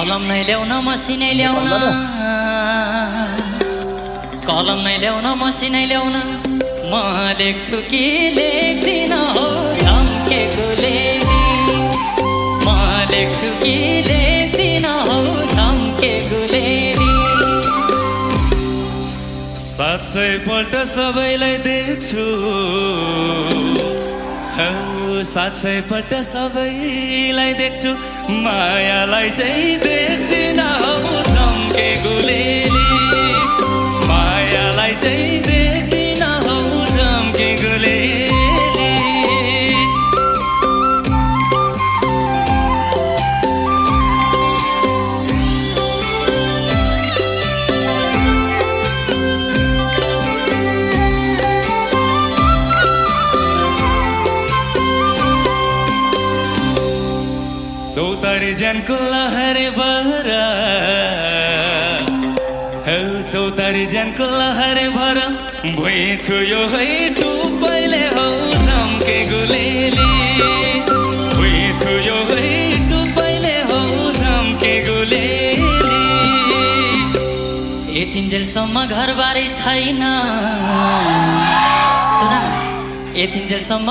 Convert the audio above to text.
कलम नै ल्याउन मसिनै ल्याउन कलम नै ल्याउन मसिनै ल्याउन म लेख्छु कि लेख्दिन हो झम्केको लेली म लेख्छु कि लेख्दिन हो झम्केको लेली 700 पल्ट सबैलाई देख्छु 700 पल्ट सबैलाई देख्छु मायालाई चाहिँ देख्दिन हौ झम्केको लेली मायालाई चाहिँ देख्दिन हौ झम्केको लेली चौतारी ज्यानको लहरे भर चौतारी ज्यानको लहरे भर भुइँ छुयो है टुप्पैले हौ झम्केको लेली भुइँ छुयो है टुप्पैले हौ झम्केको लेली यतिन्जेलसम्म घरबारी छैन सुन यतिन्जेलसम्म